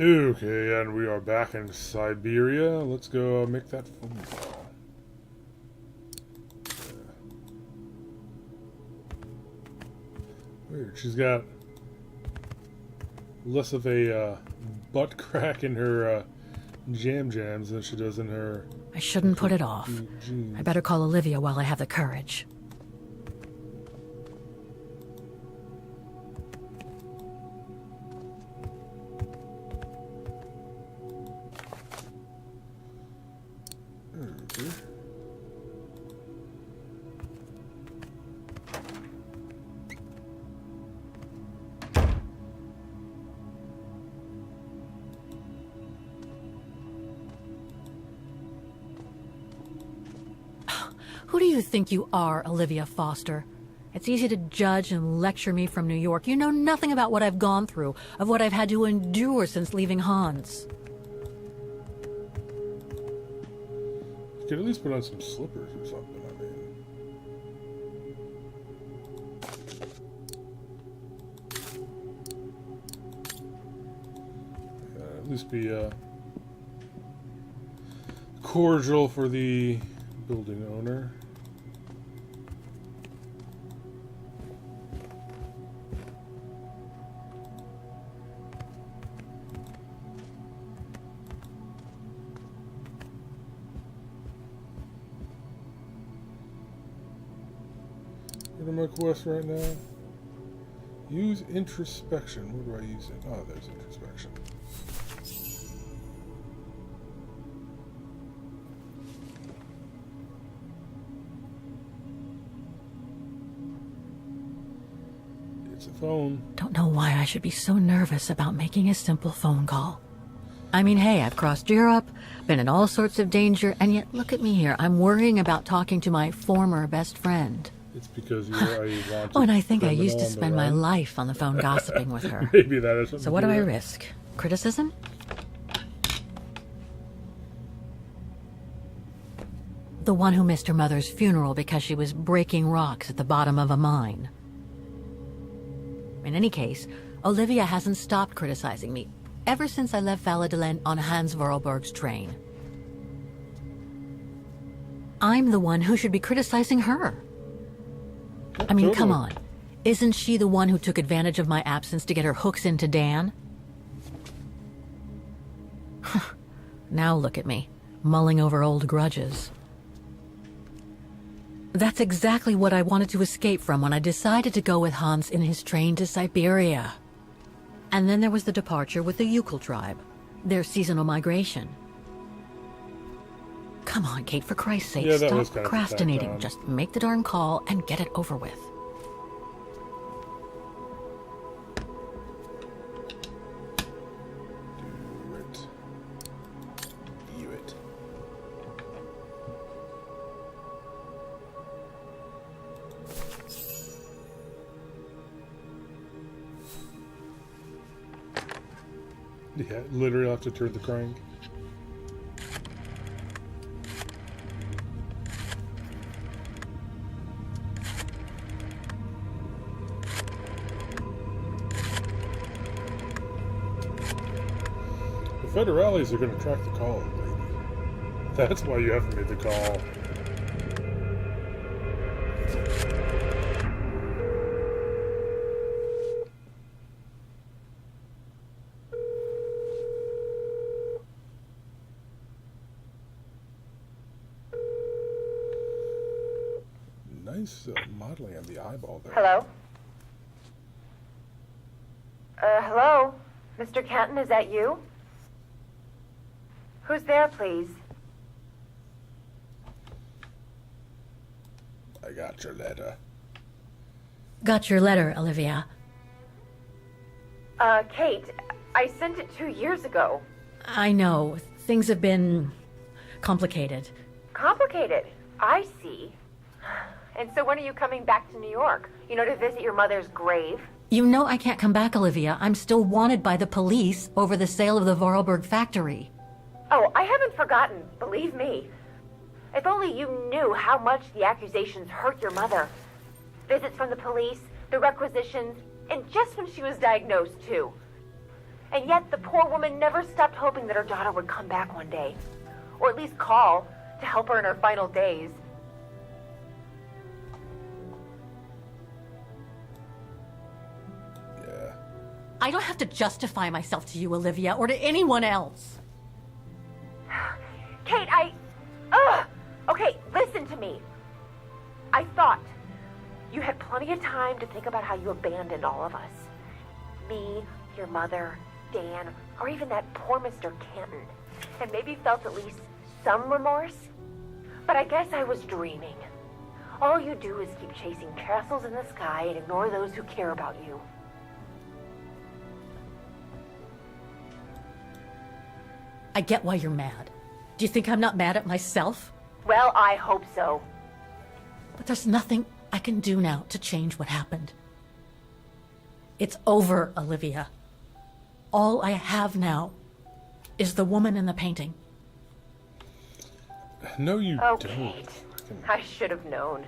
Okay, and we are back in Syberia. Let's go make that phone call. Weird. She's got less of a butt crack in her jams than she does in her... I shouldn't put it off. jeans. I better call Olivia while I have the courage. Okay. Who do you think you are, Olivia Foster? It's easy to judge and lecture me from New York. You know nothing about what I've gone through, of what I've had to endure since leaving Hans. You could at least put on some slippers or something, I mean. At least be cordial for the building owner. What am I quest right now? Use introspection. Where do I use it? Oh, there's introspection. It's a phone. Don't know why I should be so nervous about making a simple phone call. I mean, hey, I've crossed Europe, been in all sorts of danger, and yet look at me here. I'm worrying about talking to my former best friend. It's because you're a wanted Oh, and I think I criminal used to on the spend my run. life on the phone gossiping with her. Maybe that is something So what to do I with it. risk? Criticism? The one who missed her mother's funeral because she was breaking rocks at the bottom of a mine. In any case, Olivia hasn't stopped criticizing me ever since I left Valladolid on Hans Vorarlberg's train. I'm the one who should be criticizing her. I mean, come on. Isn't she the one who took advantage of my absence to get her hooks into Dan? Now look at me, mulling over old grudges. That's exactly what I wanted to escape from when I decided to go with Hans in his train to Syberia. And then there was the departure with the Yukon tribe, their seasonal migration. Come on, Kate, for Christ's sake, Yeah, that was stop kind of procrastinating. tacked on. Just make the darn call and get it over with. Do it. View it. Yeah, literally have to turn the crank. The federales are going to track the call, baby. That's why you haven't made the call. Nice modeling on the eyeball there. Hello? Hello? Mr. Canton, is that you? Who's there, please? I got your letter. Got your letter, Olivia. Kate, I sent it 2 years ago. I know, things have been complicated. Complicated. I see. And so when are you coming back to New York? You know, to visit your mother's grave? You know I can't come back, Olivia. I'm still wanted by the police over the sale of the Vorarlberg factory. Oh, I haven't forgotten, believe me. If only you knew how much the accusations hurt your mother. Visits from the police, the requisitions, and just when she was diagnosed, too. And yet the poor woman never stopped hoping that her daughter would come back one day. Or at least call to help her in her final days. Yeah. I don't have to justify myself to you, Olivia, or to anyone else. Kate, Okay, listen to me. I thought you had plenty of time to think about how you abandoned all of us. Me, your mother, Dan, or even that poor Mr. Canton. And maybe felt at least some remorse. But I guess I was dreaming. All you do is keep chasing castles in the sky and ignore those who care about you. I get why you're mad. Do you think I'm not mad at myself? Well, I hope so. But there's nothing I can do now to change what happened. It's over, Olivia. All I have now is the woman in the painting. No, you Oh, don't. Kate, I should have known.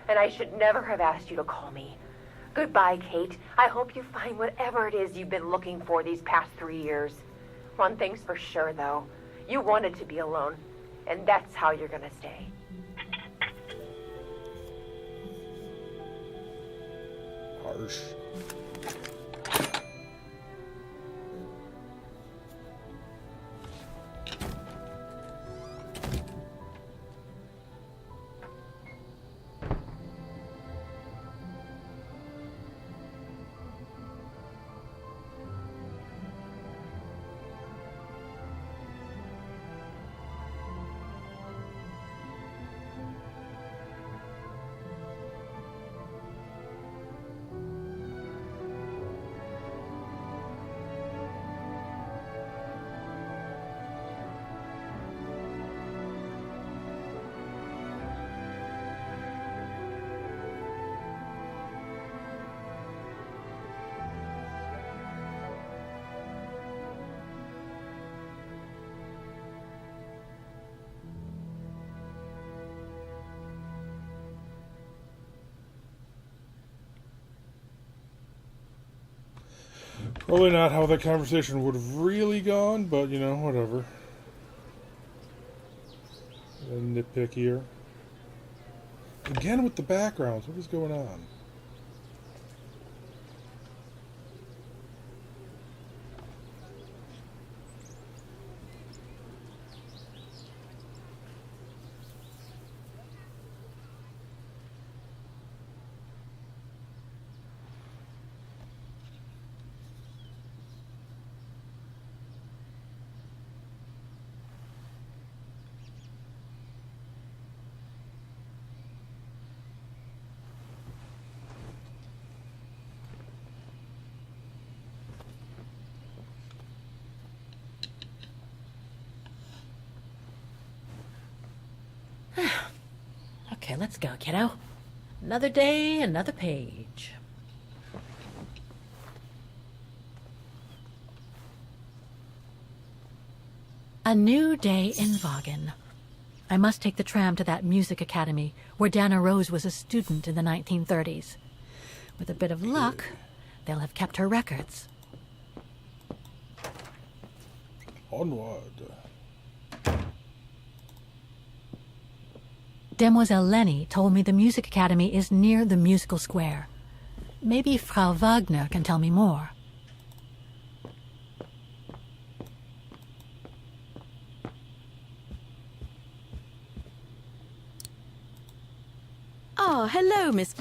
And I should never have asked you to call me. Goodbye, Kate. I hope you find whatever it is you've been looking for these past 3 years. One thing's for sure, though. You wanted to be alone. And that's how you're gonna stay. Harsh. Probably not how the conversation would have really gone, but, you know, whatever. A nitpick here. Again with the backgrounds. What is going on? Okay, let's go, kiddo. Another day, another page. A new day in Vaughan. I must take the tram to that music academy where Dana Rose was a student in the 1930s. With a bit of luck, they'll have kept her records. Onward. Demoiselle Lenny told me the music academy is near the musical square. Maybe Frau Wagner can tell me more. Ah, hello, Miss...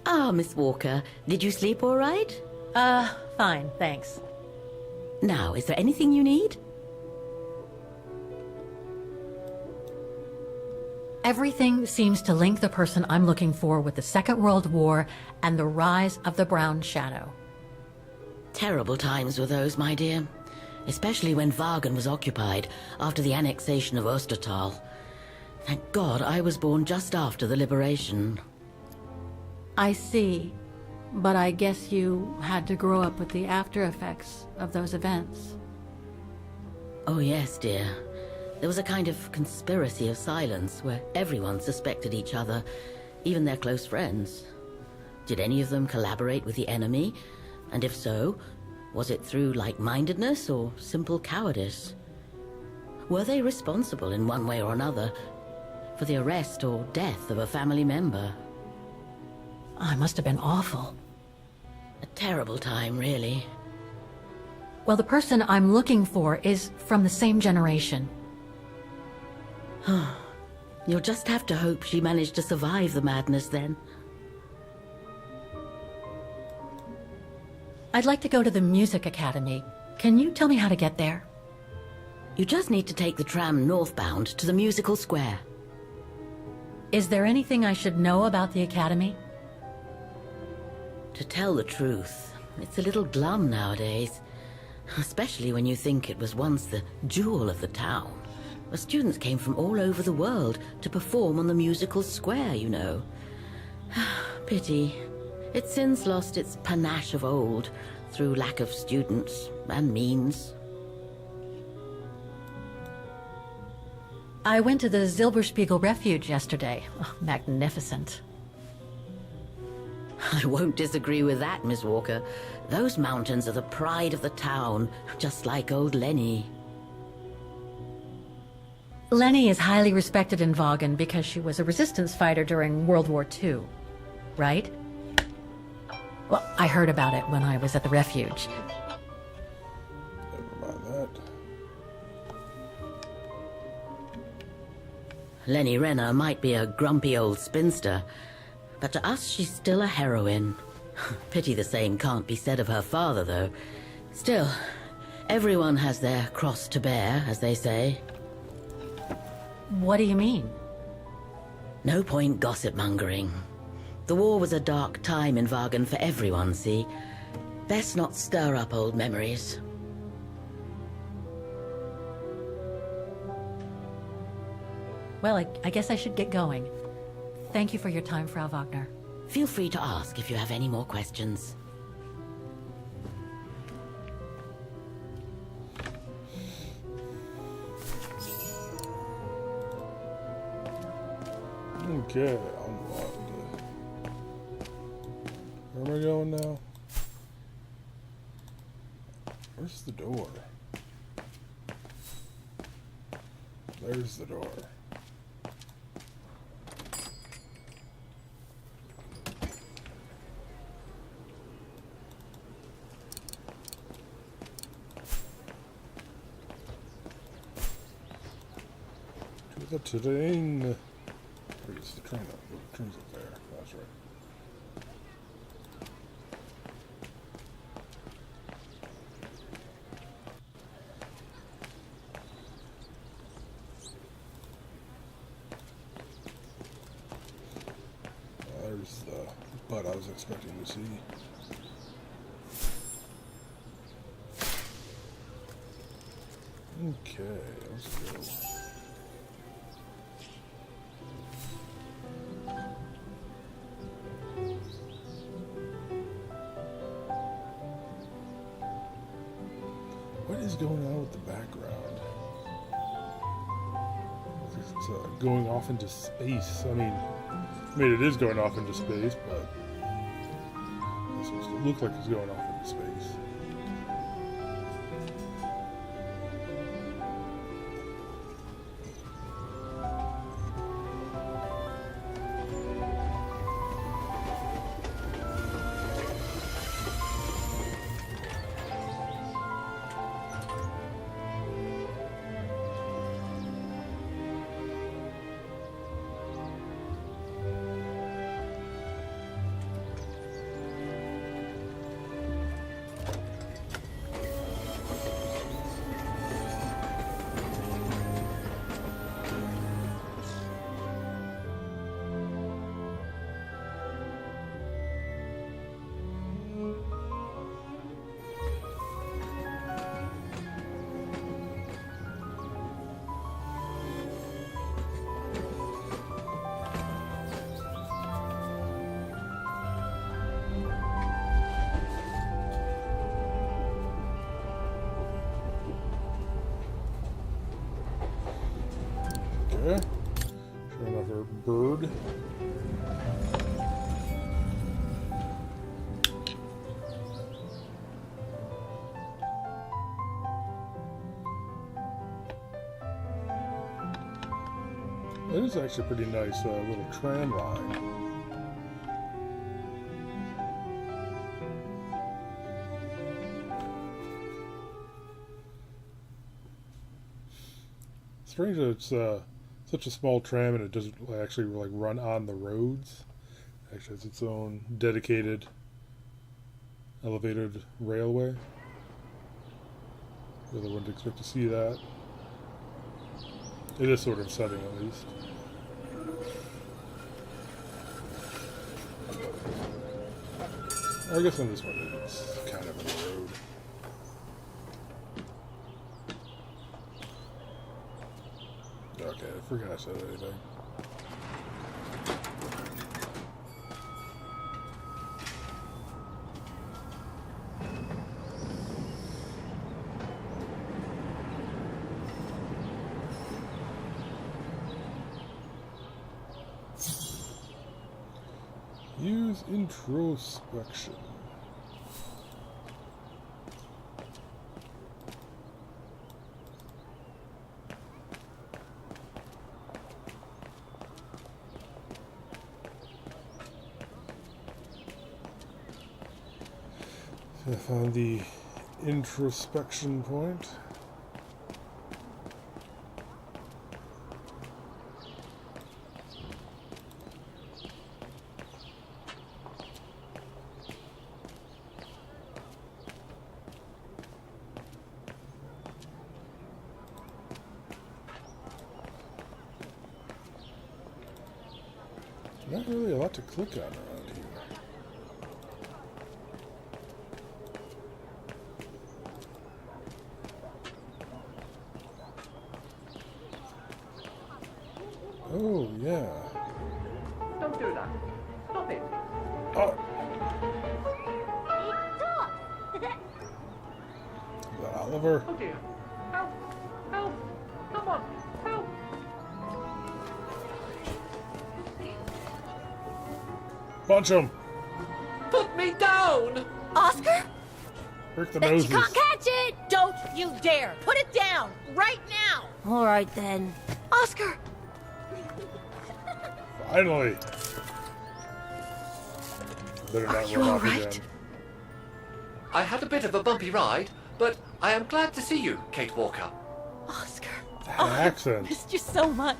Ah, Miss Walker. Did you sleep all right? Fine, thanks. Now, is there anything you need? Everything seems to link the person I'm looking for with the Second World War and the rise of the Brown Shadow. Terrible times were those, my dear. Especially when Vaughan was occupied after the annexation of Ostertal. Thank God I was born just after the liberation. I see, but I guess you had to grow up with the after effects of those events. Oh yes, dear. There was a kind of conspiracy of silence where everyone suspected each other, even their close friends. Did any of them collaborate with the enemy? And if so, was it through like-mindedness or simple cowardice? Were they responsible in one way or another for the arrest or death of a family member? I must have been awful. A terrible time, really. Well, the person I'm looking for is from the same generation. You'll just have to hope she managed to survive the madness then. I'd like to go to the music academy. Can you tell me how to get there? You just need to take the tram northbound to the musical square. Is there anything I should know about the academy? To tell the truth, it's a little glum nowadays. Especially when you think it was once the jewel of the town. Where students came from all over the world to perform on the musical square, you know. Pity. It's since lost its panache of old through lack of students and means. I went to the Silberspiegel Refuge yesterday. Oh, magnificent. I won't disagree with that, Miss Walker. Those mountains are the pride of the town, just like old Lenny. Lenny is highly respected in Vaughan because she was a resistance fighter during World War II, right? Well, I heard about it when I was at the refuge. Never mind that. Lenny Renner might be a grumpy old spinster, but to us she's still a heroine. Pity the same can't be said of her father, though. Still, everyone has their cross to bear, as they say. What do you mean? No point gossip-mongering. The war was a dark time in Vaughan for everyone, see? Best not stir up old memories. Well, I guess I should get going. Thank you for your time, Frau Wagner. Feel free to ask if you have any more questions. Okay, unlocked. Where am I going now? Where's the door? There's the door. To the train. Where's the train? The train's up there. That's right. There's the butt I was expecting to see. Okay, let's go. What is going on with the background? It's going off into space. I mean, it is going off into space, but it looks like it's going off into space. Okay. Sure enough, our bird. It is actually a pretty nice little tram line. Strange that it's such a small tram and it doesn't actually like run on the roads. It actually has its own dedicated elevated railway. Really wouldn't expect to see that. It is sort of setting at least. I guess on this one it's kind of in the road. Okay, I forgot I said anything. Use introspection. I found the introspection point. Not really a lot to click on around here. Oh, yeah. Don't do that. Stop it. Oh! Is that Oliver? Oh dear. Help. Help. Someone. Help. Punch him! Put me down. Oscar? Break the Bet noses. you can't catch it! Don't you dare! Put it down! Right now! All right, then. Oscar! Finally! Better not you run all off right? again. I had a bit of a bumpy ride, but I am glad to see you, Kate Walker. Oscar! That accent. Missed you so much.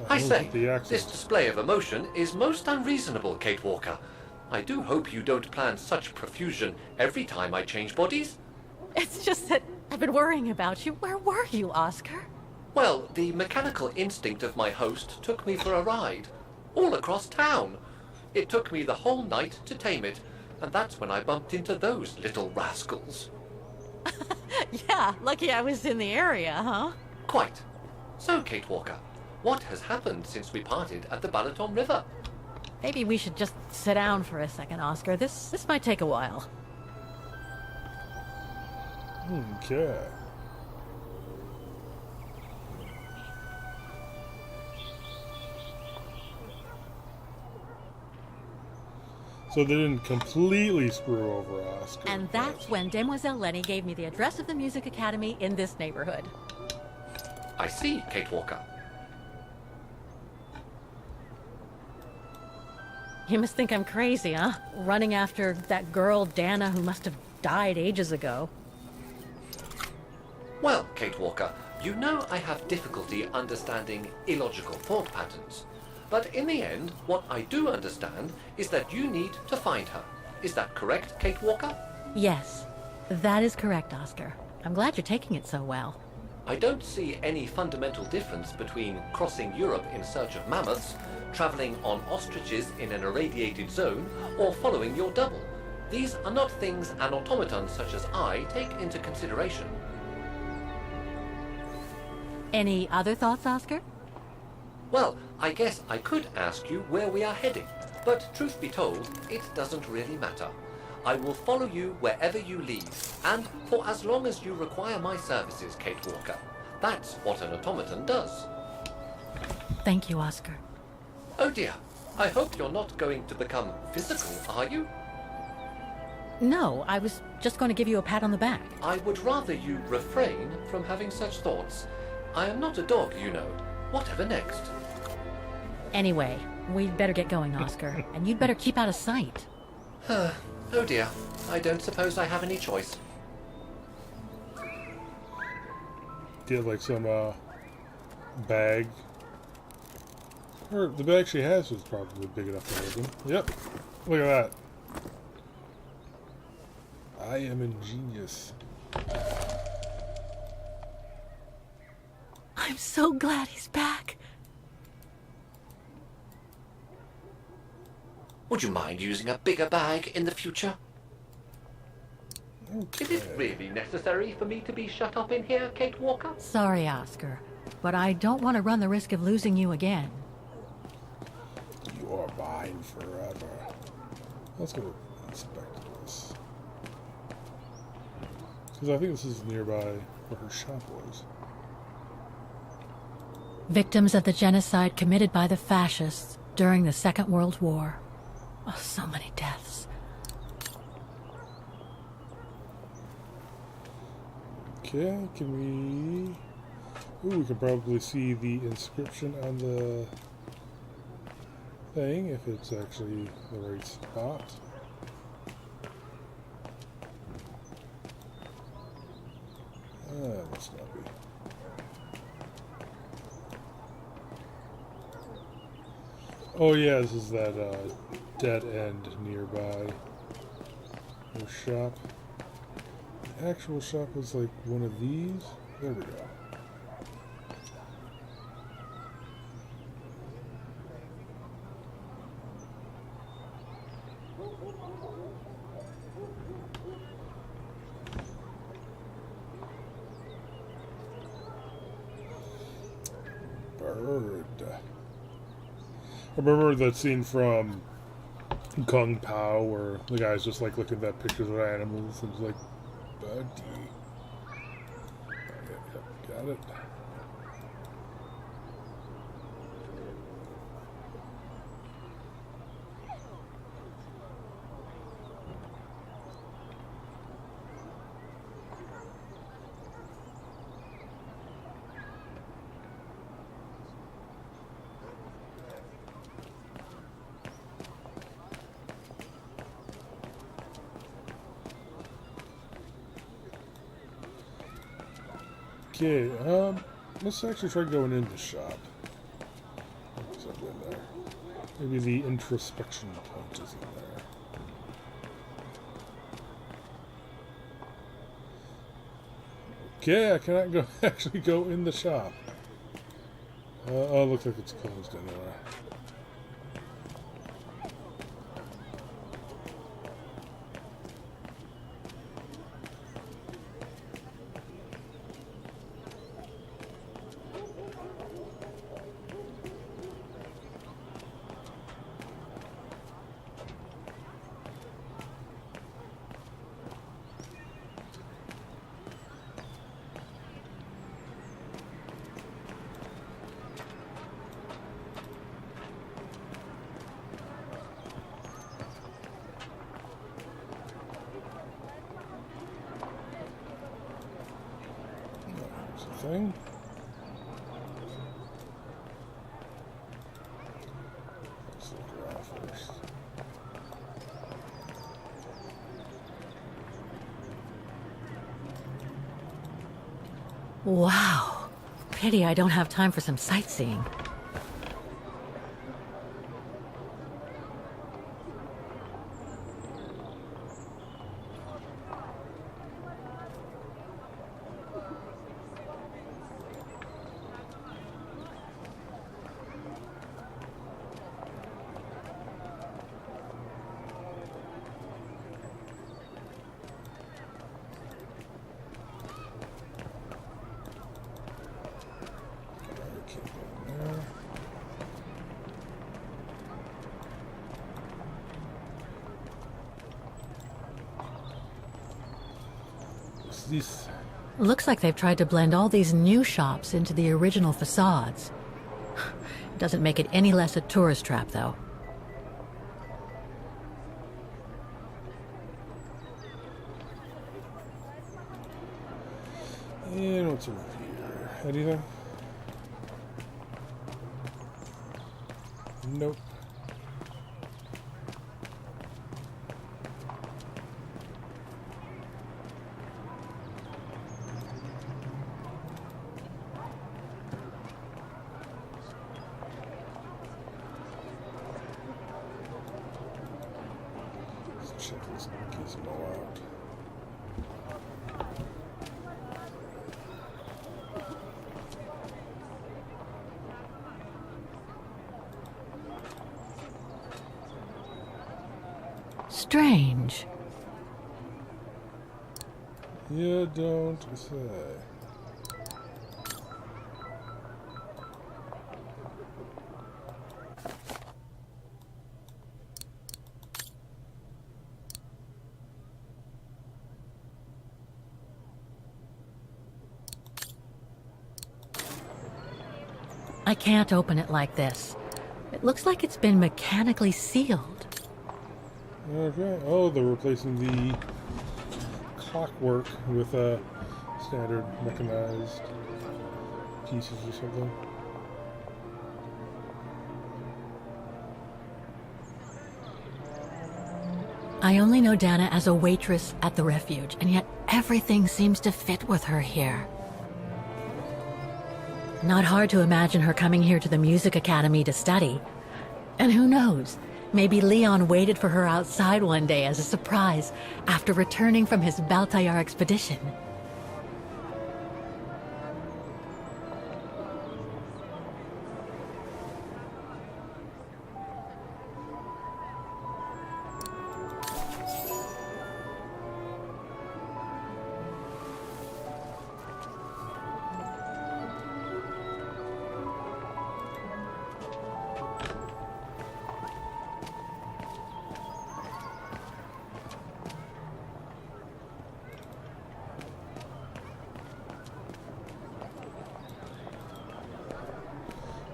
I Who's say, with the accent? this display of emotion is most unreasonable, Kate Walker. I do hope you don't plan such profusion every time I change bodies. It's just that I've been worrying about you. Where were you, Oscar? Well, the mechanical instinct of my host took me for a ride, all across town. It took me the whole night to tame it, and that's when I bumped into those little rascals. Yeah, lucky I was in the area, huh? Quite. So, Kate Walker, what has happened since we parted at the Balaton River? Maybe we should just sit down for a second, Oscar. This might take a while. Okay. So they didn't completely screw over Oscar. And that's when Demoiselle Lenny gave me the address of the music academy in this neighborhood. I see, Kate Walker. You must think I'm crazy, huh? Running after that girl, Dana, who must have died ages ago. Well, Kate Walker, you know I have difficulty understanding illogical thought patterns. But in the end, what I do understand is that you need to find her. Is that correct, Kate Walker? Yes, that is correct, Oscar. I'm glad you're taking it so well. I don't see any fundamental difference between crossing Europe in search of mammoths, traveling on ostriches in an irradiated zone, or following your double. These are not things an automaton such as I take into consideration. Any other thoughts, Oscar? Well, I guess I could ask you where we are heading, but truth be told, it doesn't really matter. I will follow you wherever you lead, and for as long as you require my services, Kate Walker. That's what an automaton does. Thank you, Oscar. Oh dear, I hope you're not going to become physical, are you? No, I was just going to give you a pat on the back. I would rather you refrain from having such thoughts. I am not a dog, you know. Whatever next? Anyway, we'd better get going, Oscar. And you'd better keep out of sight. Oh dear, I don't suppose I have any choice. Get like some bag. Or the bag she has was probably big enough to hold them. Yep. Look at that. I am ingenious. I'm so glad he's back. Would you mind using a bigger bag in the future? Okay. Is it really necessary for me to be shut up in here, Kate Walker? Sorry, Oscar, but I don't want to run the risk of losing you again. You are mine forever. Let's go inspect this. Because I think this is nearby where her shop was. Victims of the genocide committed by the fascists during the Second World War. Oh, so many deaths. Okay, can we... Ooh, we can probably see the inscription on the thing, if it's actually the right spot. Must not be. Oh yeah, this is that dead end nearby her shop. The actual shop was like one of these. There we go. Bird. I remember that scene from Kung Pao where the guy's just like looking at pictures of animals and he's like, buddy. Got it. Okay, let's actually try going in the shop. What's up in there? Maybe the introspection point is in there. Okay, I cannot go actually go in the shop. Oh, it looks like it's closed anyway. Thing. Let's look around first. Wow. Pity I don't have time for some sightseeing. This Looks like they've tried to blend all these new shops into the original facades. Doesn't make it any less a tourist trap, though. and what's over here? Anything? Nope. Let's check this gizmo out. Strange. You don't say. I can't open it like this. It looks like it's been mechanically sealed. Okay. Oh, they're replacing the clockwork with standard mechanized pieces or something. I only know Dana as a waitress at the refuge, and yet everything seems to fit with her here. Not hard to imagine her coming here to the music academy to study. And who knows, maybe Leon waited for her outside one day as a surprise after returning from his Baltayar expedition.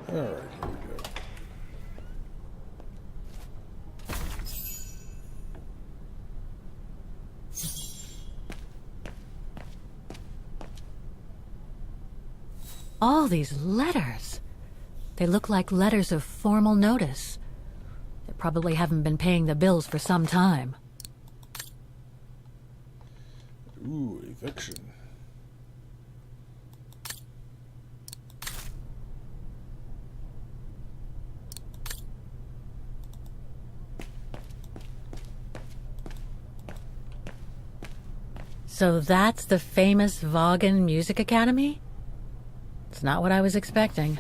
Alright, here we go. All these letters. They look like letters of formal notice. They probably haven't been paying the bills for some time. Ooh, eviction. So that's the famous Vaughan Music Academy? It's not what I was expecting.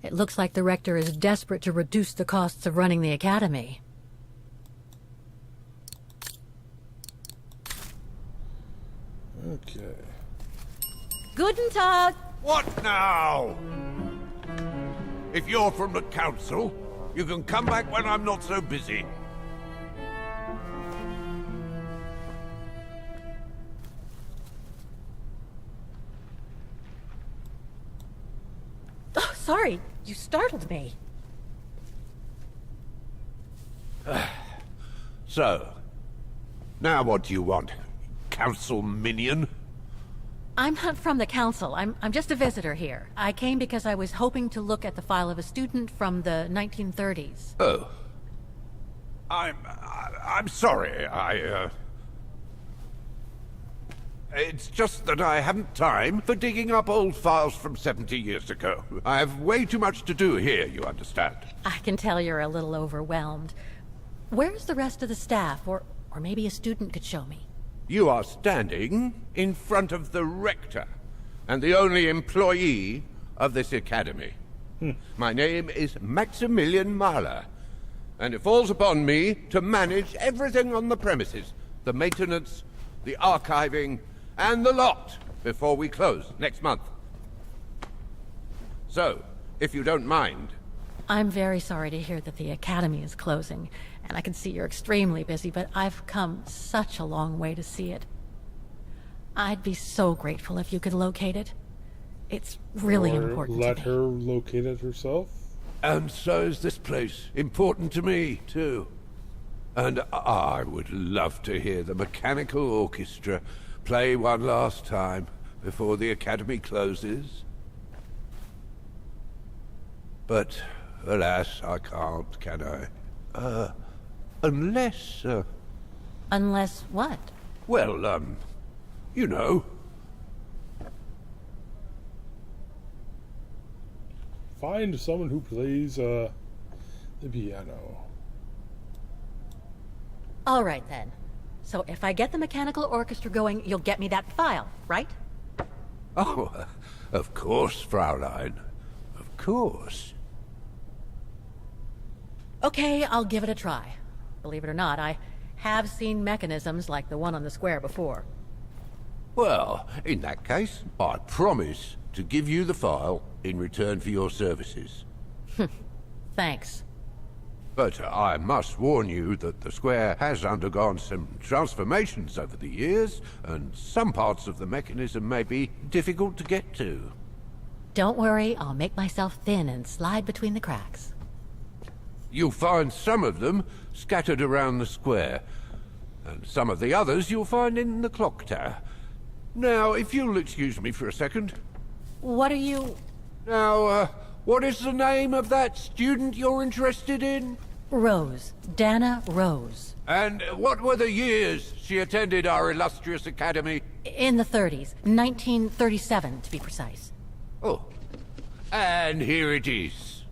It looks like the rector is desperate to reduce the costs of running the academy. Okay. Guten Tag! What now? If you're from the council, you can come back when I'm not so busy. Oh, sorry, you startled me. So, now what do you want? Council minion? I'm not from the council. I'm just a visitor here. I came because I was hoping to look at the file of a student from the 1930s. Oh. I'm sorry, It's just that I haven't time for digging up old files from 70 years ago. I have way too much to do here, you understand. I can tell you're a little overwhelmed. Where's the rest of the staff? Or maybe a student could show me. You are standing in front of the rector, and the only employee of this academy. My name is Maximilian Mahler, and it falls upon me to manage everything on the premises. The maintenance, the archiving, and the lot before we close next month. So, if you don't mind... I'm very sorry to hear that the academy is closing, and I can see you're extremely busy, but I've come such a long way to see it. I'd be so grateful if you could locate it. It's really Or important let to me. her locate it herself? And so is this place important to me, too. And I would love to hear the mechanical orchestra play one last time before the academy closes. But, alas, I can't, can I? Unless, Unless what? well, you know. Find someone who plays the piano. All right, then. So if I get the mechanical orchestra going, you'll get me that file, right? Oh, of course, Fraulein. Of course. Okay, I'll give it a try. Believe it or not, I have seen mechanisms like the one on the square before. Well, in that case, I promise to give you the file in return for your services. Thanks. But I must warn you that the square has undergone some transformations over the years, and some parts of the mechanism may be difficult to get to. Don't worry, I'll make myself thin and slide between the cracks. You'll find some of them scattered around the square, and some of the others you'll find in the clock tower. Now, if you'll excuse me for a second. What are you... Now, what is the name of that student you're interested in? Rose. Dana Rose. And what were the years she attended our illustrious academy? In the 30s. 1937, to be precise. Oh, and here it is.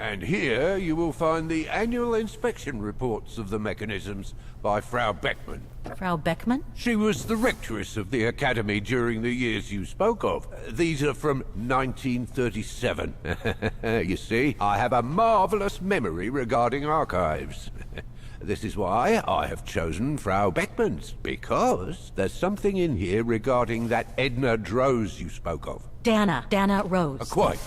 And here you will find the annual inspection reports of the mechanisms by Frau Beckmann. Frau Beckmann? She was the rectoress of the academy during the years you spoke of. These are from 1937. You see, I have a marvelous memory regarding archives. This is why I have chosen Frau Beckmann's, because there's something in here regarding that Edna Droz you spoke of. Dana Rose. Quite.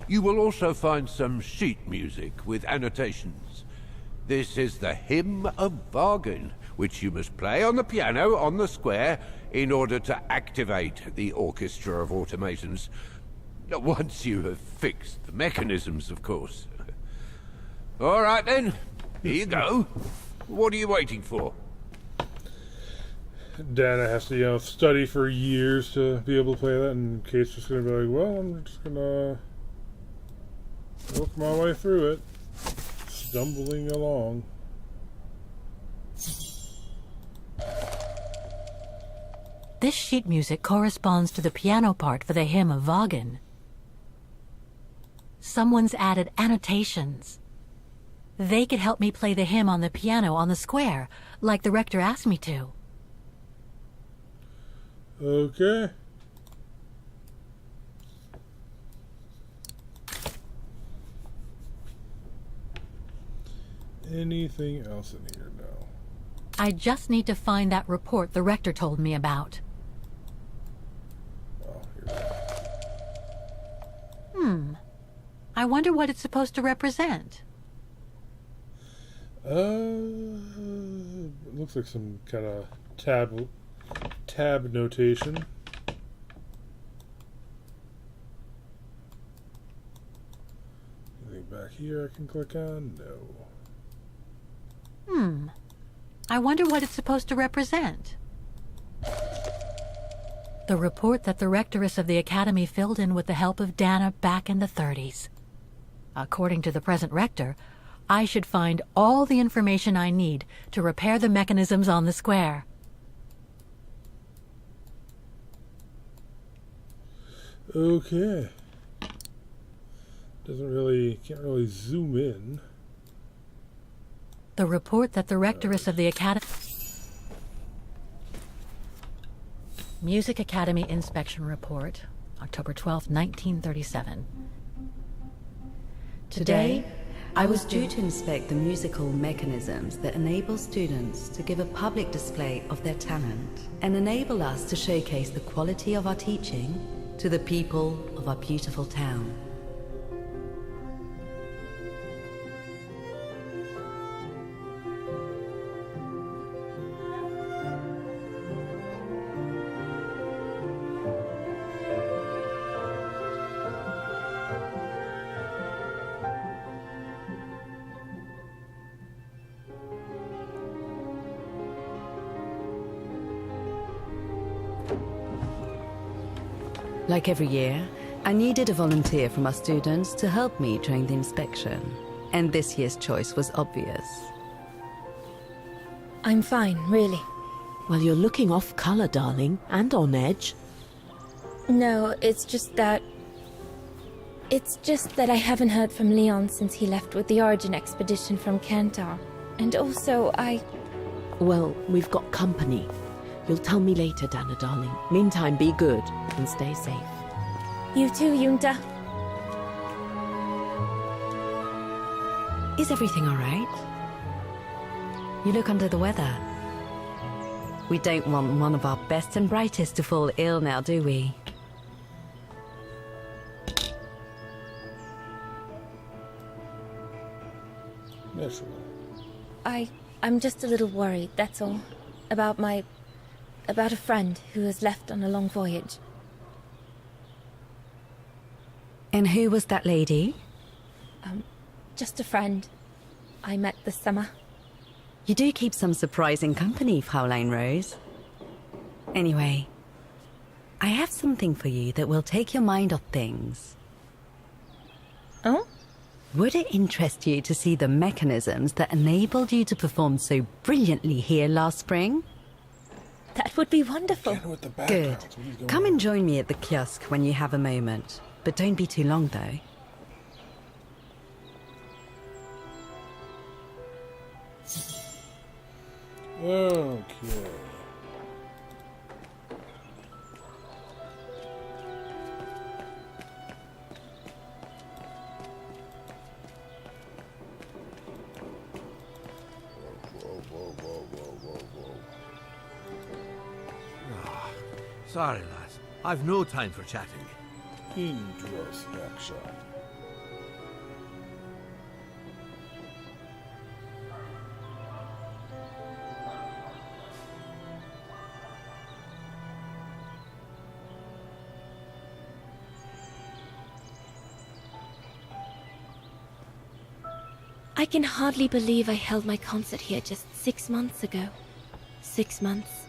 You will also find some sheet music with annotations. This is the Hymn of Bargain, which you must play on the piano on the square in order to activate the Orchestra of Automations. Once you have fixed the mechanisms, of course. All right, then. Here you go. What are you waiting for? Dana has to, study for years to be able to play that, and Kate's just gonna be like, well, I'm just gonna work my way through it, stumbling along. This sheet music corresponds to the piano part for the Hymn of Wagen. Someone's added annotations. They could help me play the hymn on the piano on the square, like the rector asked me to. Okay. Anything else in here? No. I just need to find that report the rector told me about. Oh, here we go. I wonder what it's supposed to represent. It looks like some kind of tab notation. Anything back here I can click on? No. I wonder what it's supposed to represent. The report that the rectoress of the academy filled in with the help of Dana back in the 30s. According to the present rector, I should find all the information I need to repair the mechanisms on the square. Okay. Can't really zoom in. The report that the rectoress of the academy... Music Academy Inspection Report, October 12, 1937. Today, I was due to inspect the musical mechanisms that enable students to give a public display of their talent and enable us to showcase the quality of our teaching to the people of our beautiful town. Like every year, I needed a volunteer from our students to help me during the inspection. And this year's choice was obvious. I'm fine, really. Well, you're looking off color, darling, and on edge. No, it's just that I haven't heard from Leon since he left with the Origin expedition from Kantar. And also, Well, we've got company. You'll tell me later, Dana, darling. Meantime, be good and stay safe. You too, Yunta. Is everything all right? You look under the weather. We don't want one of our best and brightest to fall ill now, do we? Naturally. I'm just a little worried, that's all. About a friend who has left on a long voyage. And who was that lady? Just a friend I met this summer. You do keep some surprising company, Fraulein Rose. Anyway, I have something for you that will take your mind off things. Oh? Would it interest you to see the mechanisms that enabled you to perform so brilliantly here last spring? That would be wonderful. Good. Come and join me at the kiosk when you have a moment. But don't be too long, though. Okay. Sorry, lass. I've no time for chatting. Introspection. I can hardly believe I held my concert here just 6 months ago. 6 months.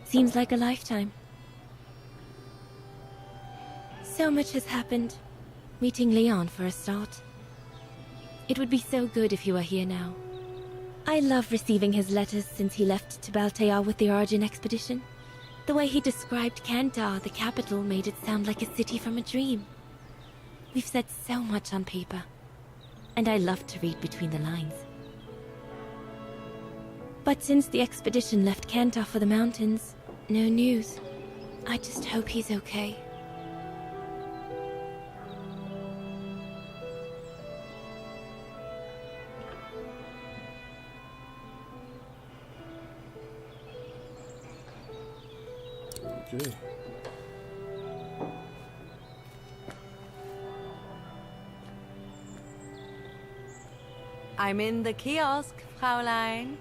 Seems like a lifetime. So much has happened. Meeting Leon for a start. It would be so good if he were here now. I love receiving his letters since he left to Baltear with the Origin expedition. The way he described Kantar, the capital, made it sound like a city from a dream. We've said so much on paper. And I love to read between the lines. But since the expedition left Kantar for the mountains, no news. I just hope he's okay. Okay. I'm in the kiosk, Fraulein.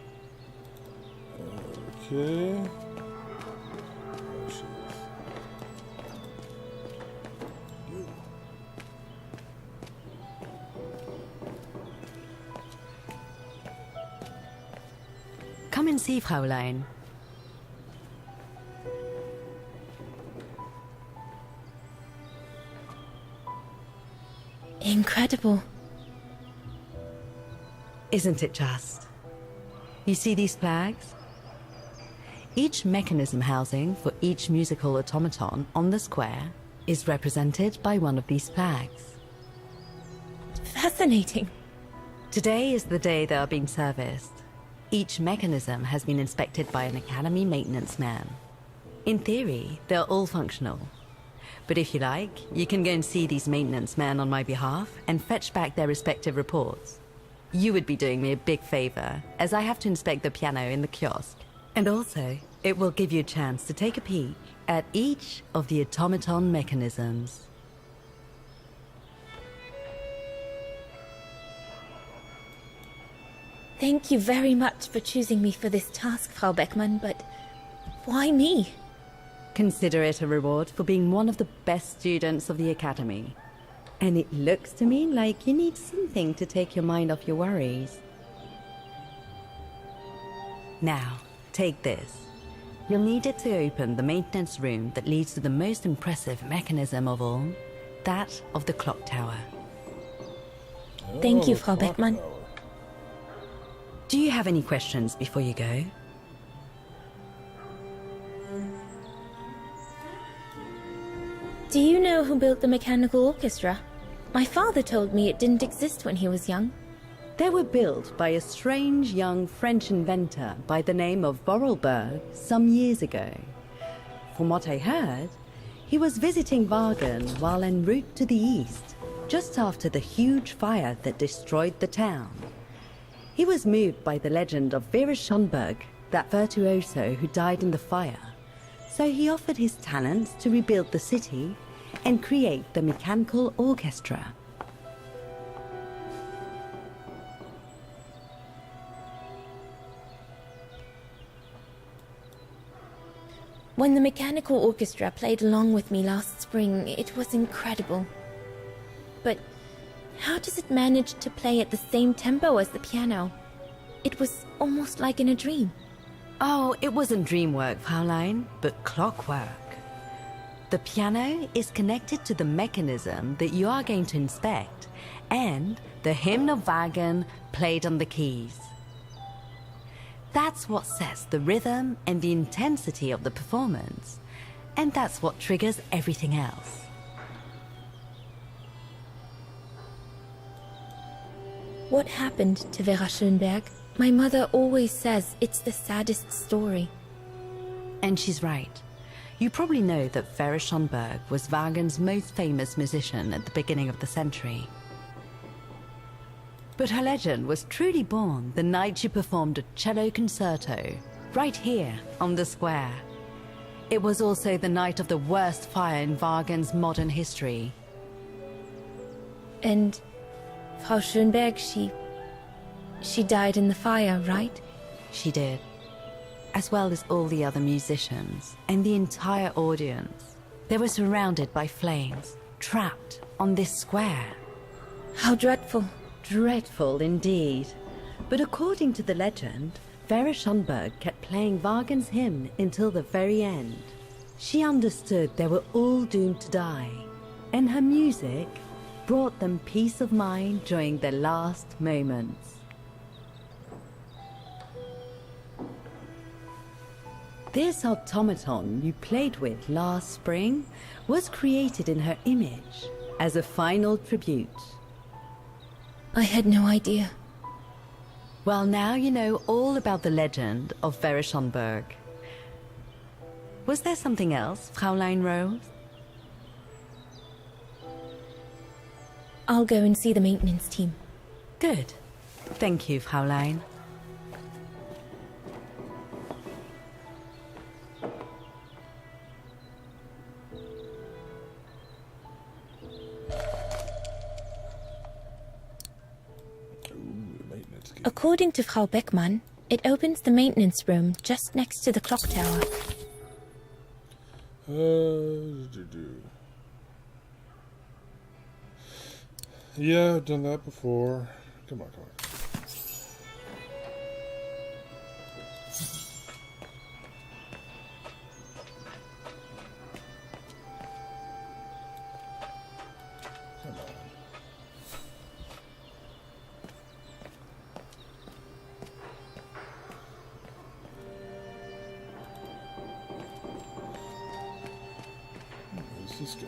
Okay. Come and see, Fraulein. Incredible. Isn't it just? You see these flags? Each mechanism housing for each musical automaton on the square is represented by one of these flags. Fascinating. Today is the day they are being serviced. Each mechanism has been inspected by an Academy maintenance man. In theory, they're all functional. But if you like, you can go and see these maintenance men on my behalf and fetch back their respective reports. You would be doing me a big favor, as I have to inspect the piano in the kiosk. And also, it will give you a chance to take a peek at each of the automaton mechanisms. Thank you very much for choosing me for this task, Frau Beckmann, but why me? Consider it a reward for being one of the best students of the Academy. And it looks to me like you need something to take your mind off your worries. Now, take this. You'll need it to open the maintenance room that leads to the most impressive mechanism of all, that of the clock tower. Thank you, the Frau clock Beckmann. tower. Do you have any questions before you go? Do you know who built the mechanical orchestra? My father told me it didn't exist when he was young. They were built by a strange young French inventor by the name of Vorarlberg some years ago. From what I heard, he was visiting Wagen while en route to the east, just after the huge fire that destroyed the town. He was moved by the legend of Vera Schönberg, that virtuoso who died in the fire. So he offered his talents to rebuild the city and create the mechanical orchestra. When the mechanical orchestra played along with me last spring, it was incredible. But how does it manage to play at the same tempo as the piano? It was almost like in a dream. Oh, it wasn't dream work, Fraulein, but clockwork. The piano is connected to the mechanism that you are going to inspect, and the hymn of Wagen played on the keys. That's what sets the rhythm and the intensity of the performance, and that's what triggers everything else. What happened to Vera Schönberg? My mother always says it's the saddest story. And she's right. You probably know that Vera Schönberg was Wagen's most famous musician at the beginning of the century. But her legend was truly born the night she performed a cello concerto, right here on the square. It was also the night of the worst fire in Wagen's modern history. And Frau Schönberg, she died in the fire, right? She did. As well as all the other musicians and the entire audience. They were surrounded by flames, trapped on this square. How dreadful. Dreadful indeed. But according to the legend, Vera Schönberg kept playing Wagen's hymn until the very end. She understood they were all doomed to die, and her music brought them peace of mind during their last moments. This automaton you played with last spring was created in her image as a final tribute. I had no idea. Well, now you know all about the legend of Vera Schönberg. Was there something else, Fraulein Rose? I'll go and see the maintenance team. Good. Thank you, Fraulein. According to Frau Beckmann, it opens the maintenance room just next to the clock tower. Yeah, I've done that before. Come on, come on. Come on. Who's this guy?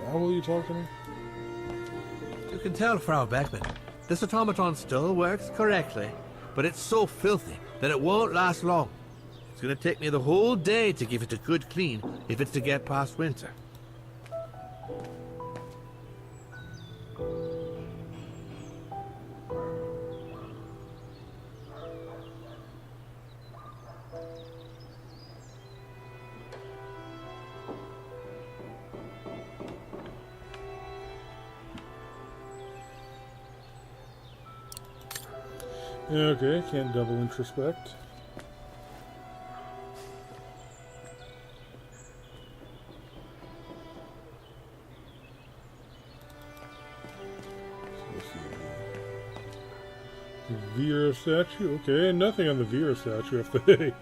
Now will you talk to me? You can tell, Frau Beckmann, this automaton still works correctly, but it's so filthy that it won't last long. It's gonna take me the whole day to give it a good clean if it's to get past winter. Okay, can't double introspect. Vera statue. Okay, nothing on the Vera statue if they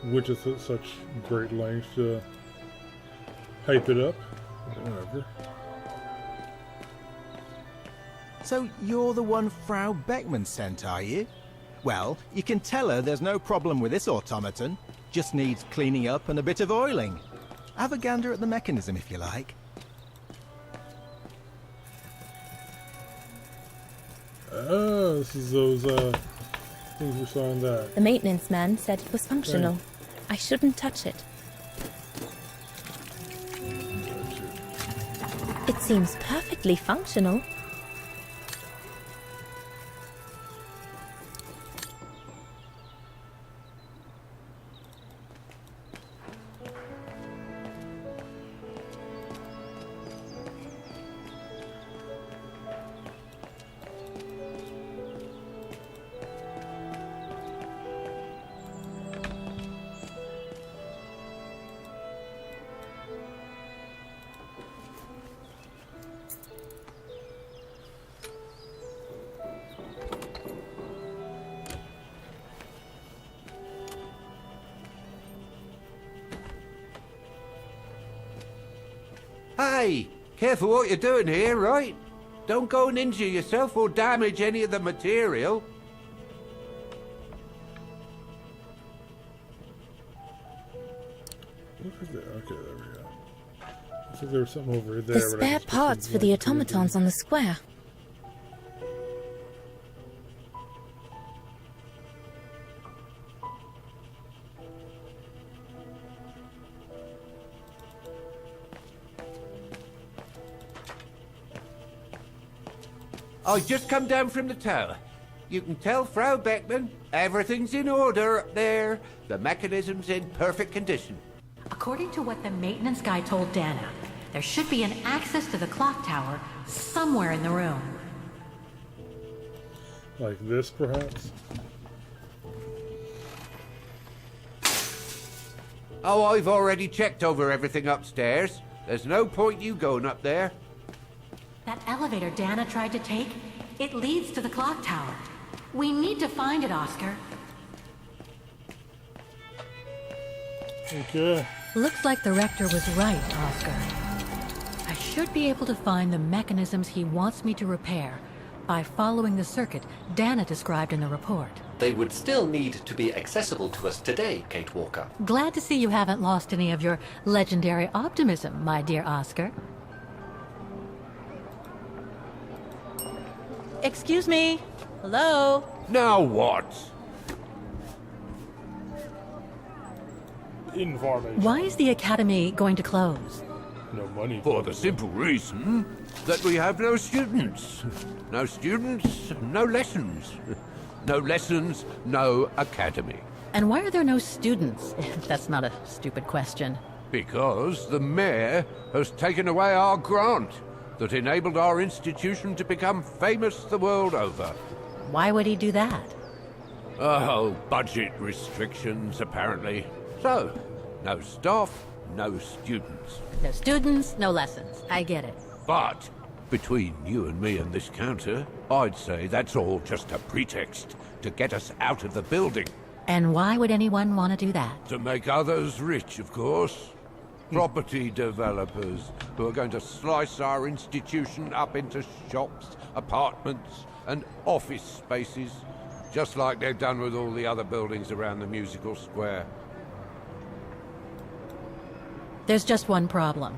went to such great lengths to hype it up. Whatever. So you're the one Frau Beckman sent, are you? Well, you can tell her there's no problem with this automaton. Just needs cleaning up and a bit of oiling. Have a gander at the mechanism if you like. Ah, this is those things we saw in that. The maintenance man said it was functional. I shouldn't touch it. It seems perfectly functional. Hey, careful what you're doing here, right? Don't go and injure yourself or damage any of the material. Look at that. Okay, there we go. I think there was something over there. The but I spare just parts for the automatons on the square. I just come down from the tower. You can tell Frau Beckman everything's in order up there. The mechanism's in perfect condition. According to what the maintenance guy told Dana, there should be an access to the clock tower somewhere in the room. Like this, perhaps? Oh, I've already checked over everything upstairs. There's no point you going up there. That elevator Dana tried to take, it leads to the clock tower. We need to find it, Oscar. Okay. Looks like the rector was right, Oscar. I should be able to find the mechanisms he wants me to repair by following the circuit Dana described in the report. They would still need to be accessible to us today, Kate Walker. Glad to see you haven't lost any of your legendary optimism, my dear Oscar. Excuse me? Hello? Now what? Information. Why is the Academy going to close? No money. For the simple reason that we have no students. No students, no lessons. No lessons, no academy. And why are there no students? That's not a stupid question. Because the mayor has taken away our grant that enabled our institution to become famous the world over. Why would he do that? Oh, budget restrictions, apparently. So, no staff, no students. No students, no lessons. I get it. But, between you and me and this counter, I'd say that's all just a pretext to get us out of the building. And why would anyone want to do that? To make others rich, of course. Property developers who are going to slice our institution up into shops, apartments, and office spaces, just like they've done with all the other buildings around the musical square. There's just one problem.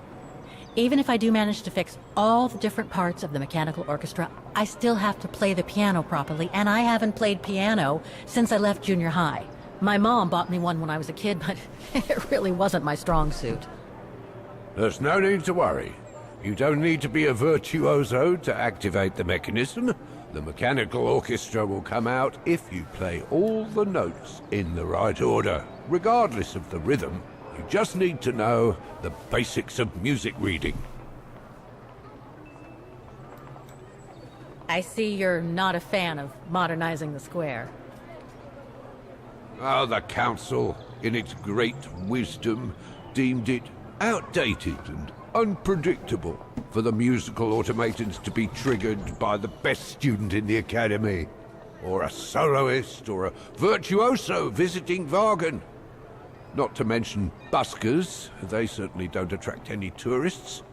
Even if I do manage to fix all the different parts of the mechanical orchestra, I still have to play the piano properly, and I haven't played piano since I left junior high. My mom bought me one when I was a kid, but it really wasn't my strong suit. There's no need to worry. You don't need to be a virtuoso to activate the mechanism. The mechanical orchestra will come out if you play all the notes in the right order, regardless of the rhythm. You just need to know the basics of music reading. I see you're not a fan of modernizing the square. Oh, the council, in its great wisdom, deemed it outdated and unpredictable for the musical automatons to be triggered by the best student in the academy. or a soloist, or a virtuoso visiting Vargan. Not to mention buskers. They certainly don't attract any tourists.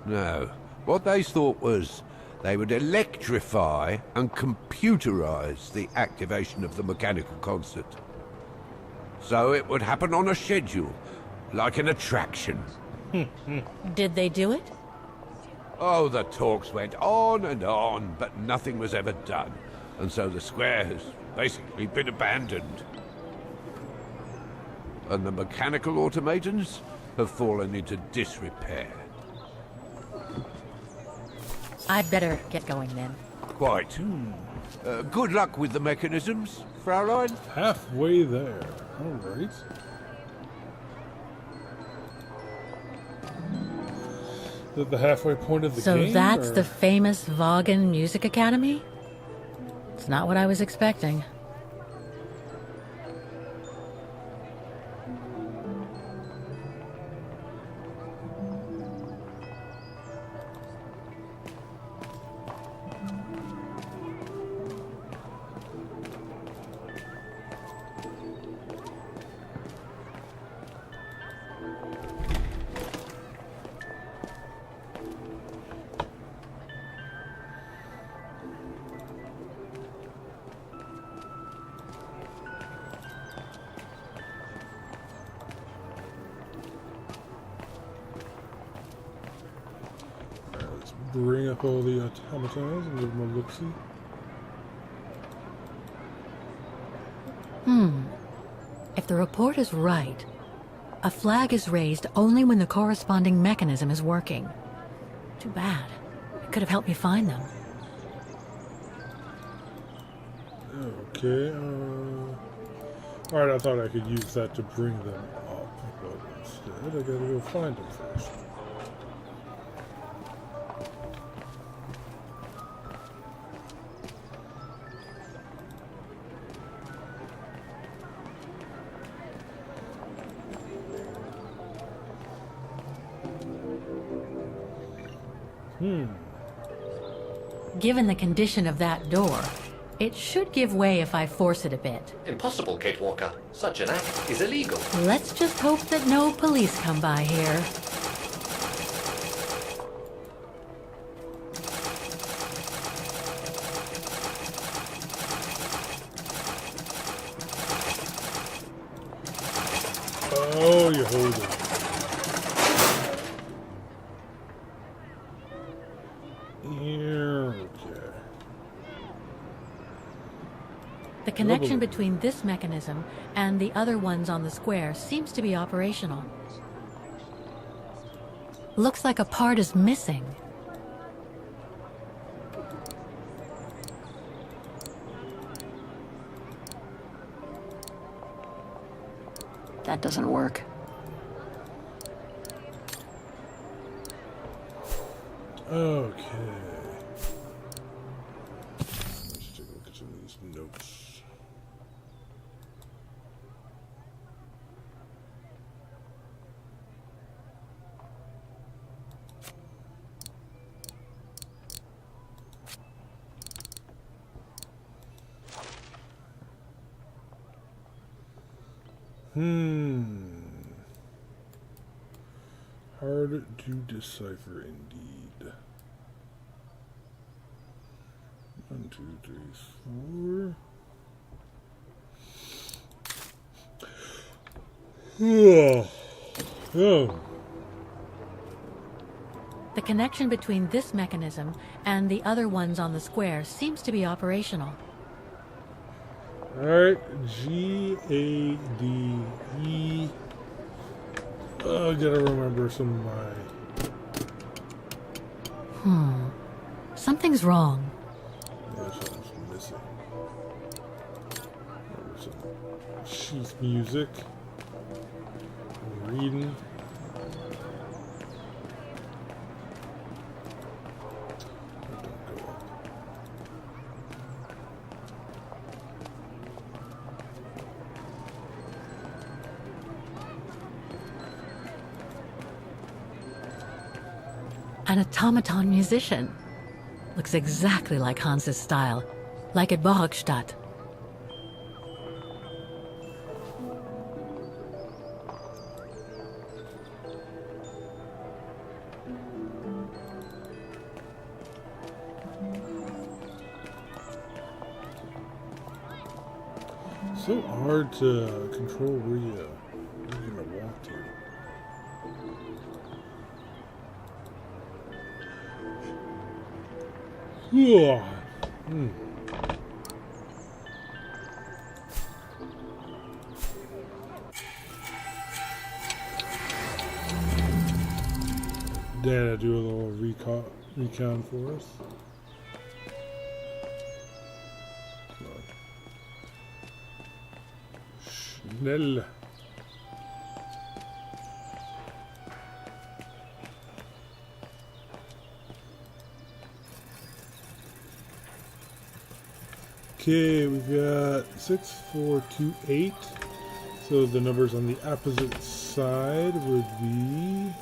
No, what they thought was they would electrify and computerize the activation of the mechanical concert. So it would happen on a schedule, like an attraction. Did they do it? Oh, the talks went on, but nothing was ever done. And so the square has basically been abandoned. And the mechanical automatons have fallen into disrepair. I'd better get going then. Quite. Good luck with the mechanisms, Fraulein. Halfway there. Alright. Is that the halfway point of the game? So that's the famous Vaughan Music Academy? It's not what I was expecting. Bring up all the automatons and give them a look-see. If the report is right, a flag is raised only when the corresponding mechanism is working. Too bad. It could have helped me find them. Okay, alright, I thought I could use that to bring them up, but instead I gotta go find them first. Given the condition of that door, it should give way if I force it a bit. Impossible, Kate Walker. Such an act is illegal. Let's just hope that no police come by here. Oh, you hold it. Okay. The connection between this mechanism and the other ones on the square seems to be operational. Looks like a part is missing. That doesn't work. Okay. Let's take a look at some of these notes. Hard to decipher indeed. 1, 2, 3, 4. Oh. The connection between this mechanism and the other ones on the square seems to be operational. Alright, G-A-D-E. Oh, I gotta remember some of my... Something's wrong. Yeah, something's missing. Remember some sheath music. Reading. Don't go up. An automaton musician. Looks exactly like Hans's style. like at Borgstadt. So hard to control where you're gonna walk to. Yeah. Dana, do a little recon for us. Schnell. Okay, we've got 6428. So the numbers on the opposite side would be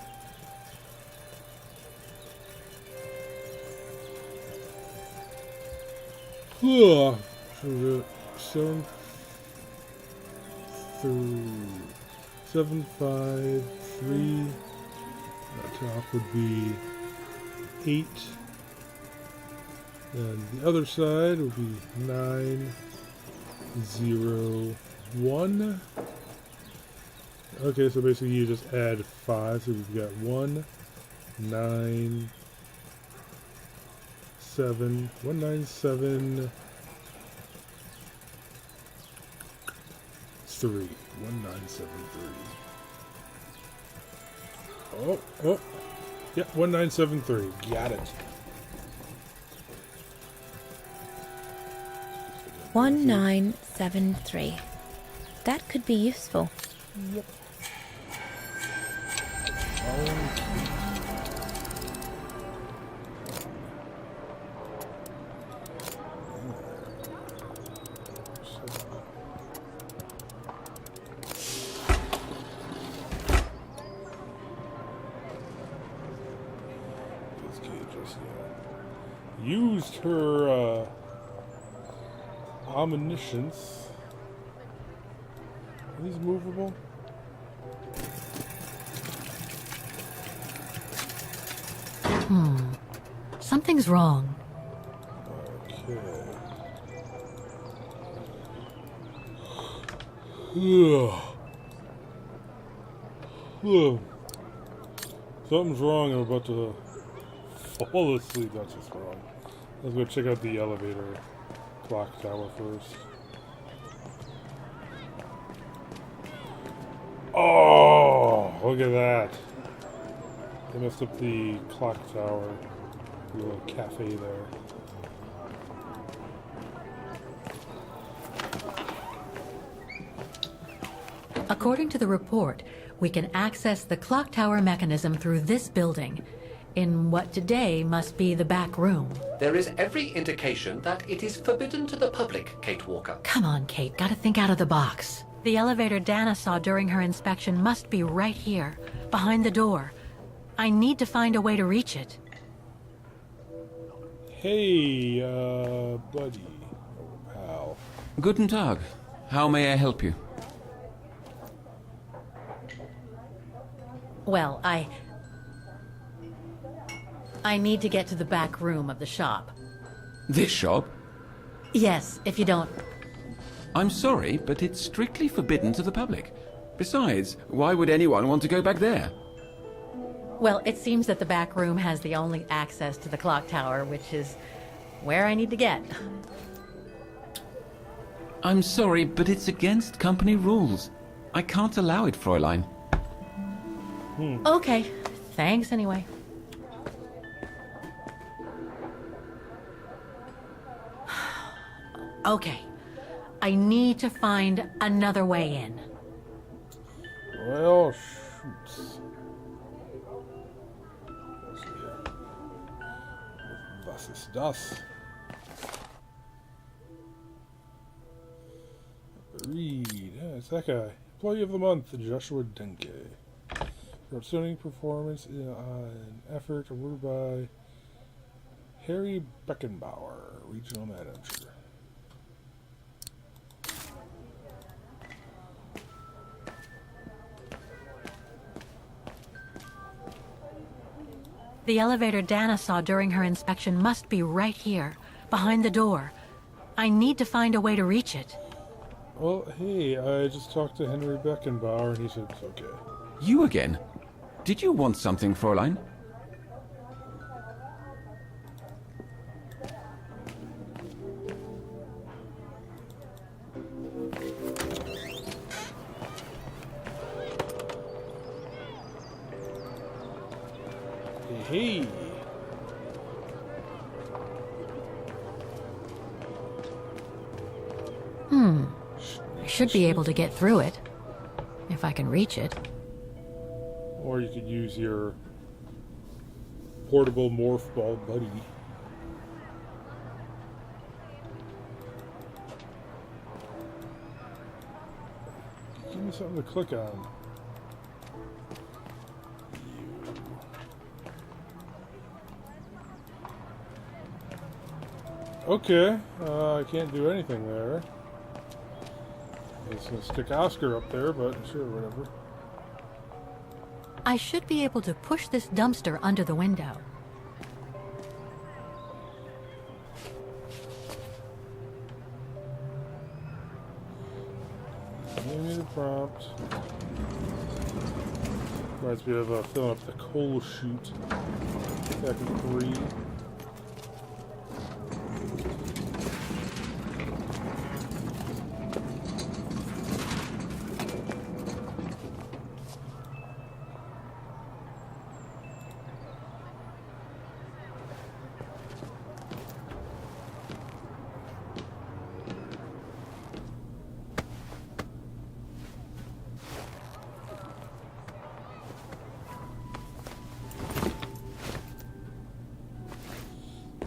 so we got 753. The top would be 8. And the other side would be 901. Okay, so basically you just add 5. So we've got 197. 1973. 1973. Oh, yep, 1973. Got it. 1973. That could be useful. Yep. Used her omniscience. Are these movable? Something's wrong. Okay. Something's wrong. I'm about to fall asleep. That's what's wrong. Let's go check out the elevator clock tower first. Oh, look at that. They messed up the clock tower. The little cafe there. According to the report, we can access the clock tower mechanism through this building, in what today must be the back room. There is every indication that it is forbidden to the public, Kate Walker. Come on, Kate, gotta think out of the box. The elevator Dana saw during her inspection must be right here, behind the door. I need to find a way to reach it. Hey, buddy. Oh, pal. Guten Tag. How may I help you? Well, I need to get to the back room of the shop. This shop? Yes, if you don't... I'm sorry, but it's strictly forbidden to the public. Besides, why would anyone want to go back there? Well, it seems that the back room has the only access to the clock tower, which is where I need to get. I'm sorry, but it's against company rules. I can't allow it, Fräulein. Okay, thanks anyway. Okay, I need to find another way in. Well, shoots. Was ist das? Read. Yeah, it's that guy. Employee of the Month, Joshua Denke. For outstanding performance and effort awarded by Harry Beckenbauer, Regional Manager. The elevator Dana saw during her inspection must be right here, behind the door. I need to find a way to reach it. Well, hey, I just talked to Henry Beckenbauer and he said it's okay. You again? Did you want something, Fräulein? Hey. I should be able to get through it, if I can reach it. Or you could use your portable morph ball buddy. Give me something to click on. Okay, I can't do anything there. I was gonna stick Oscar up there, but sure, whatever. I should be able to push this dumpster under the window. Give me the prompt. Reminds me of filling up the coal chute back in 3.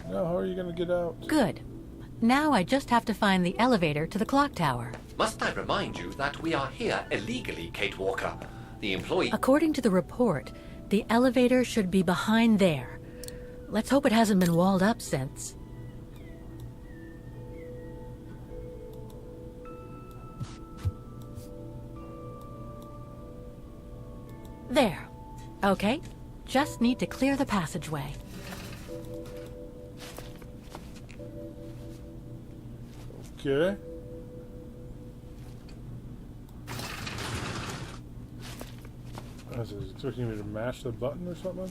Now, how are you going to get out? Good. Now I just have to find the elevator to the clock tower. Must I remind you that we are here illegally, Kate Walker? The employee... According to the report, the elevator should be behind there. Let's hope it hasn't been walled up since. There. Okay. Just need to clear the passageway. Okay. I was expecting me to mash the button or something.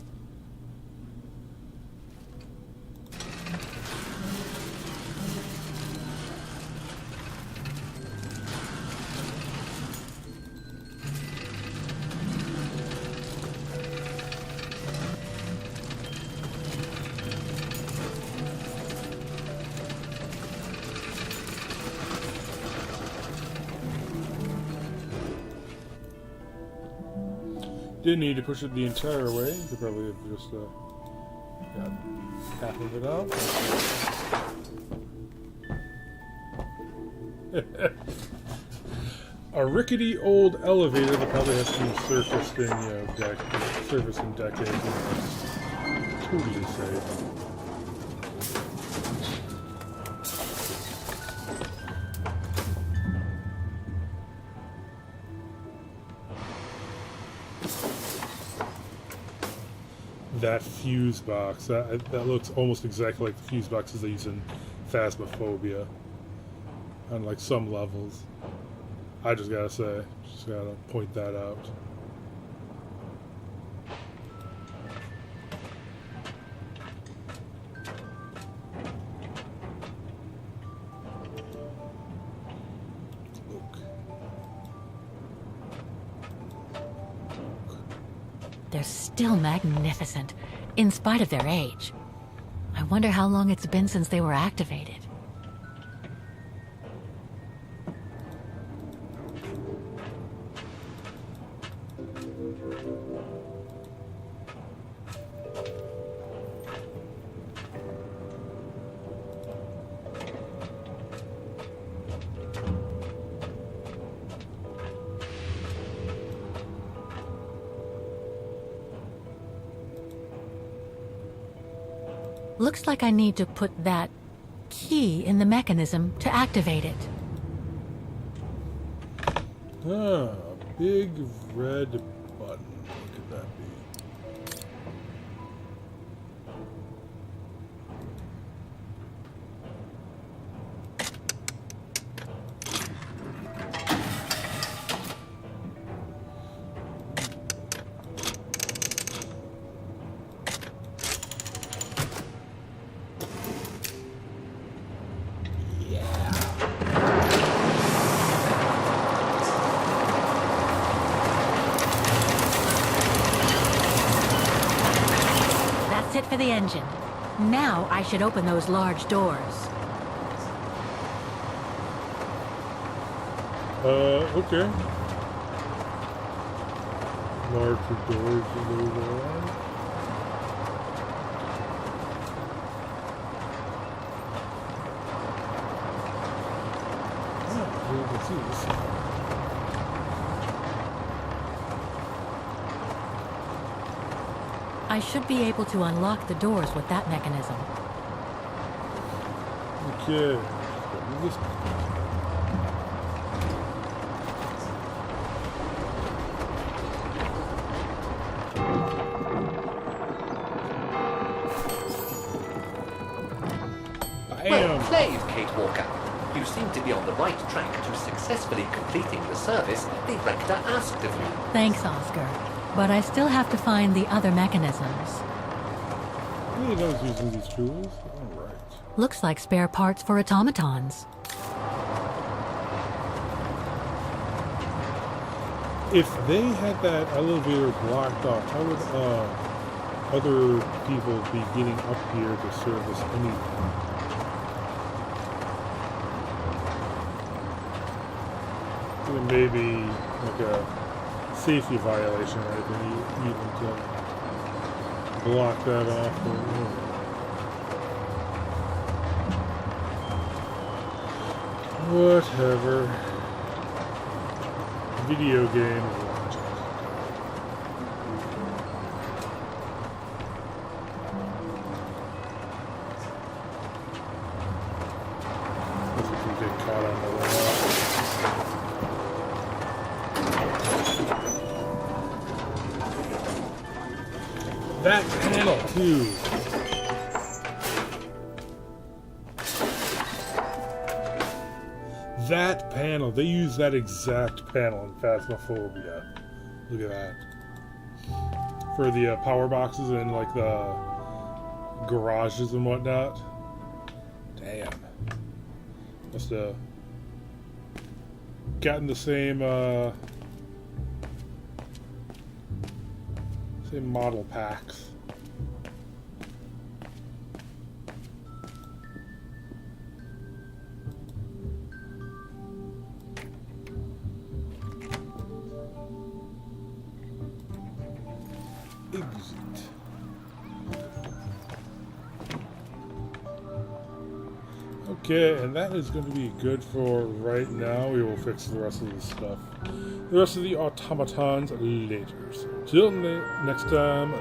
Didn't need to push it the entire way. You could probably have just got half of it out. A rickety old elevator that probably has been surfaced in, surfaced in decades. Totally safe. That fuse box, that looks almost exactly like the fuse boxes they use in Phasmophobia on like some levels. I just gotta say, just gotta point that out. They're still magnificent, in spite of their age. I wonder how long it's been since they were activated. Looks like I need to put that key in the mechanism to activate it. Ah, a big red button. What could that be? for the engine. Now I should open those large doors. Okay. Larger doors in those are. You can see this. I should be able to unlock the doors with that mechanism. Okay. This. Well played, Kate Walker. You seem to be on the right track to successfully completing the service the Rector asked of you. Thanks, Oscar. But I still have to find the other mechanisms. He knows using these tools. Alright. Looks like spare parts for automatons. If they had that elevator blocked off, how would other people be getting up here to service anything? Maybe like a safety violation or anything, even to block that off. Whatever. Video game logic. If we can get caught on the way out. That panel, too. That panel. They use that exact panel in Phasmophobia. Look at that. For the power boxes and like the garages and whatnot. Damn. Must have gotten the same model packs. Exit. Okay, and that is going to be good for right now. We will fix the rest of this stuff. The rest of the automatons later. So, till next time.